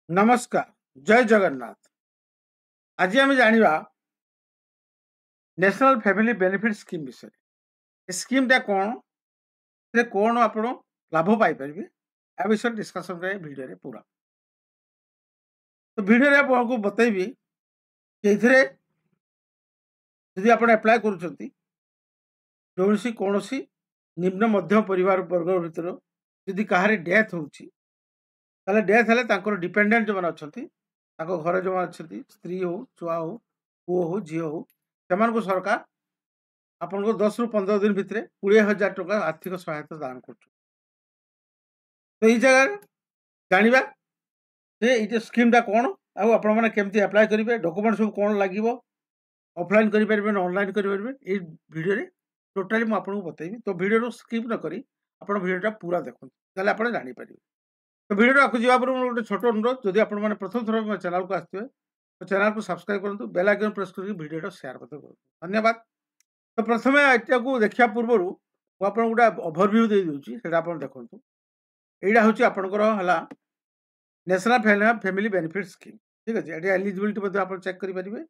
नमस्कार जय जगन्नाथ। आज आम जाना नेशनल फैमिली बेनिफिट स्कीम विषय। स्कीम टा कौन से कौन आप लाभ पाइपर या विषय डिस्कसन करें वीडियो रे पूरा। तो वीडियो रे आपको बतैबी कि यदि आप अप्लाई करूँ कौन निम्न मध्यम परिवार वर्ग भर यदि कहार डेथ हो डेथ है डिपेंडेंट जो मैंने अच्छा घर जो अच्छा स्त्री हो छुआ हो पुओ हो झी हो से सरकार आपको 10 रु 15 दिन भितर 20,000 टका आर्थिक सहायता दान कर। तो ये जगह जाना ये स्कीम टा कौन आपमती अप्लाई करेंगे डॉक्यूमेंट सब कौन लगे ऑफलाइन करेंगे ऑनलाइन करेंगे ये वीडियो रे टोटाली मुझे बतेबी। तो वीडियो स्किप न करी आप वीडियोटा पूरा देखो ताले आप जापर। तो वीडियो आगे जावा गोटे छोट अनुरोध जदि आप प्रथम थर मो चैनल को आसते तो चैनल को सब्सक्राइब करूँ बेल आइकन प्रेस करके वीडियो शेयर कर धन्यवाद। तो प्रथम एटा देखा पूर्व मुझे गोटे ओभरव्यू दे दूसरी देखो यहाँ हूँ आपंकर नेशनल फैमिली बेनिफिट स्कीम। ठीक अच्छे ये एलिजिबिलिटी आप चेक करेंगे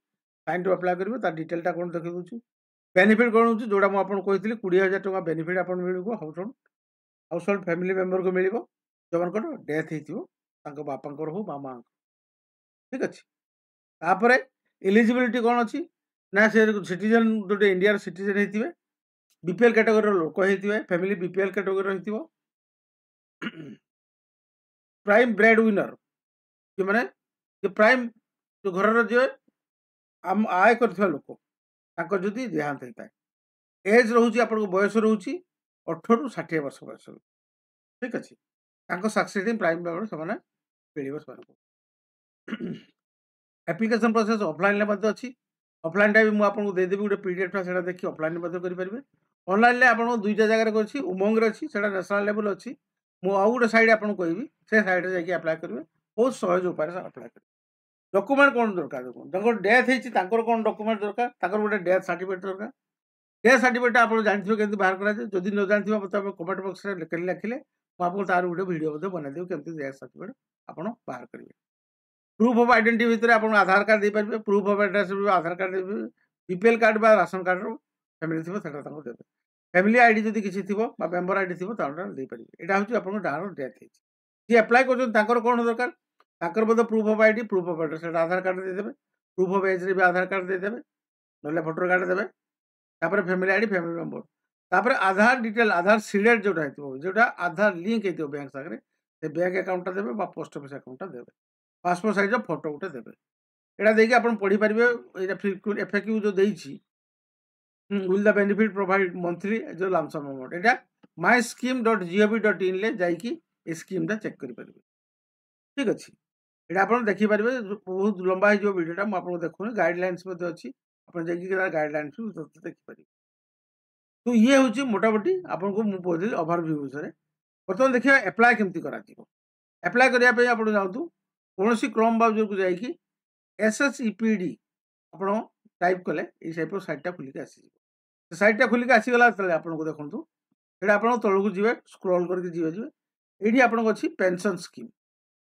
फाइन टू अप्लाई करेंगे तार डिटेलटा कौन देखिए दूसरी बेनिफिट कौन हो जोड़ा मुझे कही 20,000 टका बेनिफिट आप मिले हाउस होल्ड फैमिली मेंबर को मिले जो मन डेथ हो बापा हो मामा। ठीक अच्छे तापर एलिजिबिलिटी कौन अच्छी ना से सिटीजन जो इंडिया सिटीजन होते बीपीएल कैटेगोरी लोक होते फैमिली बीपीएल कैटेगोरी हो प्राइम ब्रेड विनर जो मैंने जो प्राइम जो घर जो आय कर लोक जदि देहांत होता है एज रोचे आप बयस रोचे 18 रु 60 वर्ष बयस। ठीक अच्छे सक्सेसिंग प्राइम मेंबर से मिले एप्लिकेशन प्रोसेस ऑफलाइन अच्छी ऑफलाइन भी मुझे देदेवी गोटे पीडीएफ से देखिए ऑफलाइन करेंगे ऑनलाइन आपको दुईटा जगह अच्छी उमंग अच्छी नेशनल लेवल अच्छी मुझे आउ गोटे सैड आपको कहबी से सैड जाकि अप्लाई करेंगे बहुत सहज उपाय से अप्लाई करेंगे। डॉक्यूमेंट कौन दरकार देखो डेथ होती कौन डॉक्यूमेंट दरकार गोटे डेथ सर्टिफिकेट दरकार। डेथ सर्टिफिकेट आप जानते केमती बाहर कराए जदि न जानते मतलब कमेंट बॉक्स में लिखिले मुझे तार गोटे वीडियो बनईदेवी केमती डेथ सर्टिफिकेट आप बाहर करेंगे। प्रूफ ऑफ आइडेंटिटी भितर आप आधार कार्ड दे पारे proof of address Aadhaar card देते बीपीएल कार्ड बा राशन कार्ड फैमिली थी देते फैमिली आईडी जब किसी थी मेम्बर आईडी थी दे पारे। यहाँ हूँ आप डाउन डेथ जी अप्लाई कर कौन दरकार बोध proof of ID proof of address Aadhaar card देदेवे प्रूफ ऑफ एज भी आधार कार्ड देदेवे ना भोटर कार्ड देवे तापर फैमिली आईडी फैमिली मेम्बर तापर आधार डिटेल आधार सीडेड जोटा आधार लिंक होती बैंक सागर से बैंक अकाउंट देवे पोस्ट ऑफिस अकाउंट देवे पासपोर्ट साइज फोटो गोटे देवे यहाँ देखिए आप पढ़ी पारे एफएक्यू जो देती will the benefit provide monthly जो लामसम अमाउंट यहाँ myskim.gov.in जाकि स्कीम चेक करेंगे। ठीक अच्छे यहाँ आप देखिपारे बहुत लंबा हो वीडियोटा मुझे देखूँ गाइडलाइंस अच्छी आप गाइडलाइंस देखिपारे। तो ये हूँ मोटामोटी आपको मुझे ओभरव्यू विषय। बर्तमान देखिए एप्लाई केमती कर एप्लाई करने आप जातु कौन क्रम ब्राउजर को जाकि SSEPD आप टाइप कले ये टाइप सैटा खुलिक आसी सैटा खुलिक आसीगला आपको देखो ये आप तौक जी स्क्रॉल करके ये आपको अच्छी पेंशन स्कीम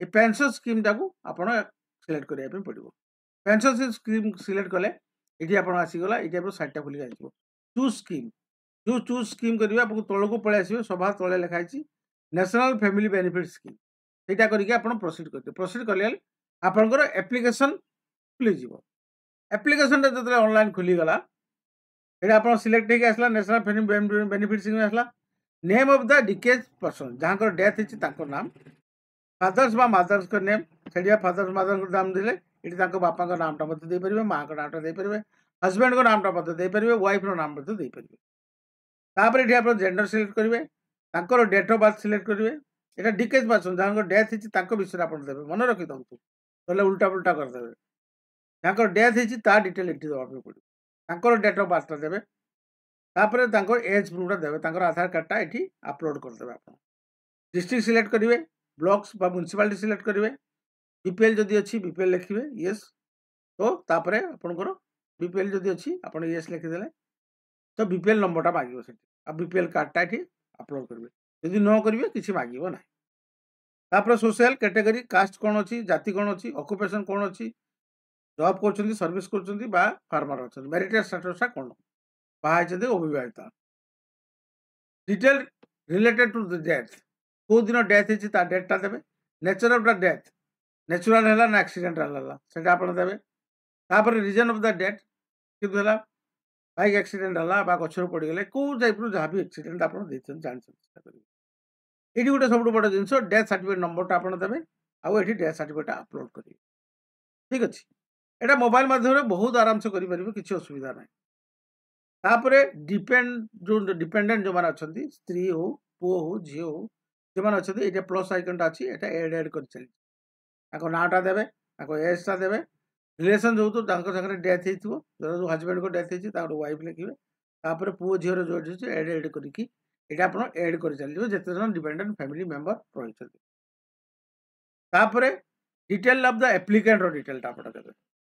ये पेंशन स्कीम टाक आप सिलेक्ट करने पड़ो पेंशन स्कीम सिलेक्ट कले ये आप आसीगला ये टाइप सैटा खुलिक आस चूज स्कीम जो चूज स्कीम करेंगे आपको तौक पलि आसो सभा तले लिखाई नेशनल फैमिली बेनिफिट स्कीम ସେଇଟା କରିକି ଆପଣ ପ୍ରୋସିଡ୍ କରିବେ। ପ୍ରୋସିଡ୍ କଲେ ଆପଣଙ୍କର ଆପ୍ଲିକେସନ୍ ଖୁଲିଯିବ। ଆପ୍ଲିକେସନ୍ଟା ଯେତେବେଳେ ଅନଲାଇନ୍ ଖୁଲିଗଲା ଏଇଟା ଆପଣ ସିଲେକ୍ଟ ହେଇକି ଆସିଲା ନ୍ୟାସନାଲ୍ ଫ୍ୟାମିଲି ବେନିଫିଟ୍ ସ୍କିମ୍ ଆସିଲା ନେମ୍ ଅଫ୍ ଦ ଡିକେଜ୍ ପର୍ସନ୍ ଯାହାଙ୍କର ଡେଥ୍ ହେଇଛି ତାଙ୍କ ନାମ ଫାଦର୍ସ ବା ମାଦର୍ସଙ୍କ ନେମ୍ ସେଠି ଫାଦର୍ସ ମାଦର୍ସଙ୍କ ନାମ ଦେଲେ ଏଠି ତାଙ୍କ ବାପାଙ୍କ ନାମଟା ମଧ୍ୟ ଦେଇପାରିବେ ମାଆଙ୍କ ନାମଟା ଦେଇପାରିବେ ହଜବେଣ୍ଡଙ୍କ ନାମଟା ମଧ୍ୟ ଦେଇପାରିବେ ୱାଇଫ୍ର ନାମ ମଧ୍ୟ ଦେଇପାରିବେ। ତାପରେ ଏଠି ଆପଣ ଜେଣ୍ଡର ସିଲେକ୍ଟ କରିବେ ତାଙ୍କର ଡେଟ୍ ଅଫ୍ ବାର୍ଥ सिलेक्ट करेंगे यहाँ डिकेज पर्सन जहाँ डेथ होती विषय आप देते मन रखी दिखाँ ना उल्टा पुल्टा करदे जहाँ डेथ होती डिटेल ये देवाक पड़ो डेट अफ बार्थ देवे एज प्रूफा देवे आधार कार्डटा ये अपलोड करदे आप डिस्ट्रिक्ट सिलेक्ट करेंगे ब्लॉक्स म्यूनिसिपालिटी सिलेक्ट करेंगे बीपीएल जदि अच्छी बीपीएल लिखे येस तो तापर आपंकर बीपीएल जदि अच्छी आप येस लिखिदे तो बीपीएल नंबरटा मांगे से बीपीएल कार्डटा ये अपलोड करेंगे जदि न करेंगे किसी मांग ना तापर सोशल कैटेगरी कास्ट कौन अच्छी जाति कौन अच्छी ऑक्युपेशन कौन अच्छी जॉब कर सर्विस कर फार्मर अच्छा मैरिटल स्टेटस कौन बाहर अविवाहिता detail related to the death कौ दिन डेथ होता डेटा देवे nature of the death natural है ना एक्सीडेंटल है से देवे तापर रीजन ऑफ द डेथ किंतु बाइक एक्सीडेंट है गचर पड़गले कौ टाइप जहाँ भी एक्सीडेंट आप जानते ये गोटे सब बड़ जिन डेथ सर्टिफिकेट नंबर आप देवे आउ डेथ सर्टिफिकेट अपलोड करेंगे ठीक अच्छे यहाँ मोबाइल माध्यम बहुत आराम से करेंगे किसी असुविधा ना तापर जो डिपेंडेंट जो मैंने अच्छा स्त्री हो पुओ हो झी हो जो मैंने अच्छा ये प्लस आइकनटा अच्छी एड एड कर चलती नाटा देवे एजटा देवे रिलेसन जो तो सागर डेथ हो जो हजबैंड को डेथ होती वाइफ लिखे तापर पुओ झीर जो एड एड करके ये आप एड कर चलिए जिते जन डिपेंडेंट फैमिली मेंबर रही तापर डिटेल ऑफ द एप्लिकेंट डिटेलटा आप देवे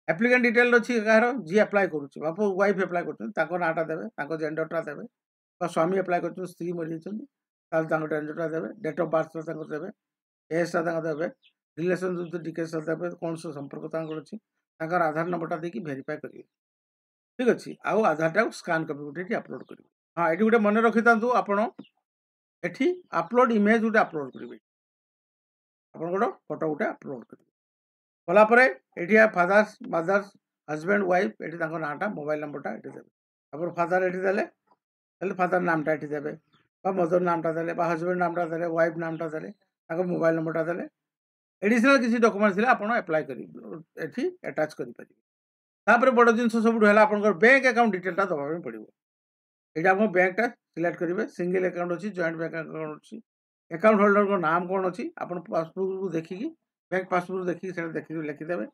एप्लिकेंट डिटेल अच्छी कह जी अप्लाई करुच्च बाप वाइफ अप्लाई कर नाटा देवे जेंडरटा देवे स्वामी अप्लाई कर स्त्री मरी जेंडरटा देवे डेट ऑफ बर्थ देवे एजटा देवे रिलेसन जो डिटेल्स देवे कौन सा संपर्क अच्छी आधार नंबरटा देखिए भेरीफाई करेंगे ठीक अच्छे आउ आधारटा स्कान कपी गोटे अपलोड करेंगे हाँ ये गोटे मन रखी था आपड़ ये अपलोड इमेज गोटे अपलोड करेंगे आप फोटो गोटे अपलोड करेंगे कलापर ये फादर्स मदर्स हजबैंड वाइफ ये नाटा मोबाइल नंबरटा ये देवे आप फादर ये देले फादर नामटा ये देवे मदर नामटा देले हजबैंड नामटा देले वाइफ नामटा देले मोबाइल नंबरटा देले एडिशनल किसी डॉक्यूमेंट आप अप्लाई कर अटाच करेंगे बड़ जिन सब आप बैंक अकाउंट डिटेलटा दवाई पड़ो ये आप बैंकटा सिलेक्ट करेंगे सिंगल अकाउंट अच्छी जॉइंट बैंक अकाउंट अच्छी अकाउंट होल्डर को नाम कौन अच्छी आप पासबुक को देखिकी बैंक पासबुक देखिए देखिए लिखिदेवे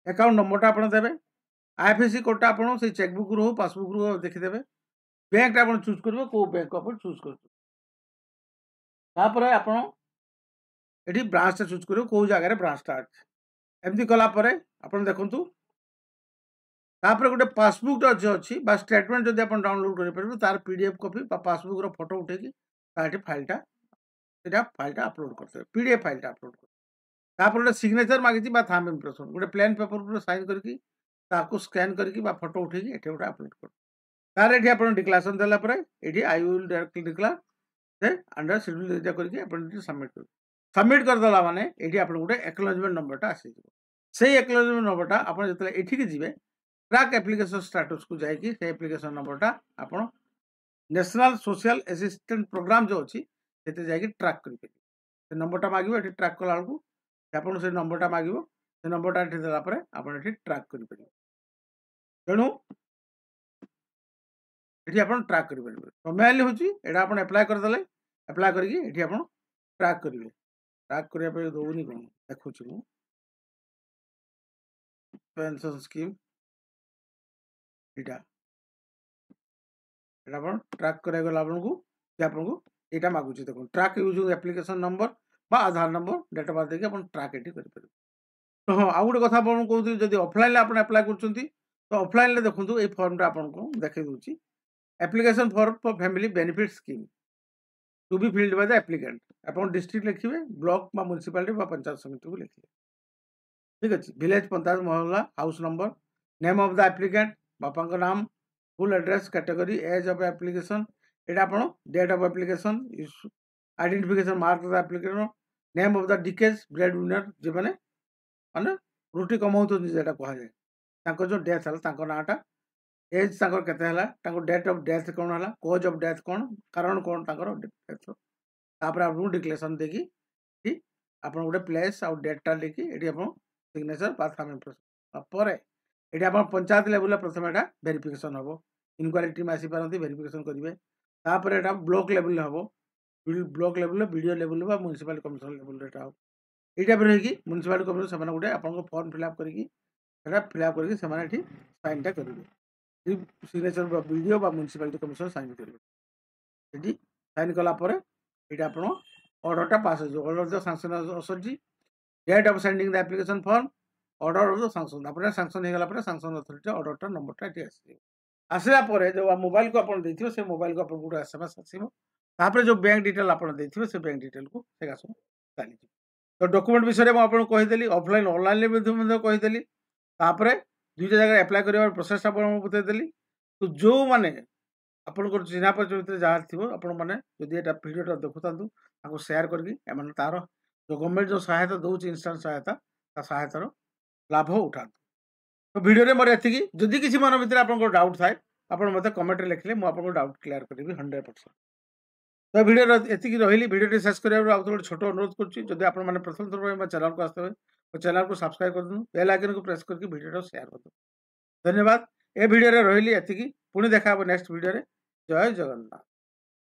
अकाउंट नंबरटा आप देवे आईएफएससी कोडटा आप चेकबुक रू पासबुक रू देखिदेवे बैंकटा आप चूज करेंगे कौ बैंक आप चूज कर ये ब्रांचटा चूज करेंगे कौ जगार ब्रांचटा अच्छे एमती कलापर आप देखु तापर गोटे पासबुक अच्छे अच्छी स्टेटमेंट जब आप डाउनलोड करेंगे तार पीडीएफ कॉपी पासबुक फोटो उठेकी फाइलटा फाइलटा अपलोड करते पीडीएफ फाइलटा अपलोड कर तापर गोटे सिग्नेचर मागिची थाम इम्प्रेशन गोटे प्लेन पेपर साइन करके स्कैन करके फोटो उठे ये गोटे अपलोड कर तार ये आप डिक्लेरेशन देलापर ये I will directly declare under schedule area करके सबमिट कर सबमिट करदेला माने ये आप गोटे एक्नॉलेजमेंट नंबरटा आसी से एक्नॉलेजमेंट नंबरटा आप जो ये जी ट्रैक एप्लिकेशन स्टेटस को जाकि से एप्लिकेशन नंबरटा आप नेशनल सोशल असिस्टेंट प्रोग्राम जो अच्छी से जाकि ट्रैक कर नंबरटा मांगे ये ट्रैक कला आप से नंबरटा मांगे से नंबरटा ये देलापर आप ट्रैक करेंगे तेणु ये आप ट्रैक करेंगे समय हूँ यहाँ आप एप्लाय करदे एप्लाय करके आप ट्रैक करेंगे ट्रैक करने दौनी कौन देखुँ मु पेंशन स्कीम यहाँ ट्रैक करागला आपको यहाँ मागुच देखो track using application number Aadhaar number date of birth देखिए आप ट्रैक ये करेंगे तो हाँ आउ गोटे कथा कहते जब ऑफलाइन आप अप्लाई कर ऑफलाइन देखो ये फॉर्मटा आपको देखा दूसरी application form for family benefit scheme to be filled by the applicant आप डिस्ट्रिक्ट लिखिए ब्लॉक म्युनिसिपालिटी पंचायत समिति को लिखिए ठीक अच्छे विलेज पंचायत मोहल्ला house number name of the applicant बापा नाम full address category age of application यहाँ आप date of application identification mark of application name of the डिकेज ब्रेड विनर जो मैंने माने रुटी कमाऊँ जेटा कहुए जो डेथ है नाटा एज के डेट ऑफ डेथ कौन है कज ऑफ डेथ कौन कारण कौन डेथ तापर आपको डिक्लेरेशन देखिए आप गोटे प्लेस आउ डेटा लिखी ये आप सिग्नेचर थाम इम्प्रेशन ये आप पंचायत लेवल प्रथम यहाँ वेरिफिकेशन हम इनक्वारी टीम आसीपारती वेरिफिकेशन करेंगे तापर यहाँ ब्लॉक लेवल हम block level video level municipality commissioner level हम ये टाइप रही म्युनिसिपालिटी कमिशनर से गोटे आप फॉर्म फिलअप करके फिलअप करके साइनटा करेंगे सिग्नेचर वीडियो म्युनिसिपालिटी कमिशनर साइन करेंगे ये साइन कलापर ये आप ऑर्डरटा पास हो order the sanction authority date of sending the application form order of the sanction आप सैंक्शन हो गला सैंक्शन अथॉरिटी ऑर्डरटा नंबरटा ये आसला जो मोबाइल को आप देखिए से मोबाइल को आप गोटे एसएमएस आसो तापर जो बैंक डिटेल आप देखिए से बैंक डिटेल को चली तो डॉक्यूमेंट विषय में आपको कहीदेली ऑफलाइन ऑनलाइन कहीदेली तापर दुईटा जगह एप्लाय कर प्रोसेस आपको बतईदेली तो जो मैंने आपंकर चिन्हा परिचय भितर जहाँ थी मैंने जदि यहाँ भिडियोटा देखुता सेयार करके तार जो गवर्नमेंट जो सहायता दूसरी इंस्टांस सहायतार लाभ उठा तो भिडियो मोर एति जदि किसी मन भर आप डाउट थाए आप मतलब कमेंट लिखले मुझे डाउट क्लियर करी 100%। तो भिडियो एति रही भिडियो शेष करा गोटे छोट अनुरोध करुँच आप प्रथम थर चैनल को आसते तो चैनल को सब्सक्राइब कर दूँ बेल आइकन को प्रेस करके भिडियो शेयर कर दूँ। धन्यवाद। ए भिडियो रही एति पुणी देखा नेक्स्ट भिडियो। जय जगन्नाथ।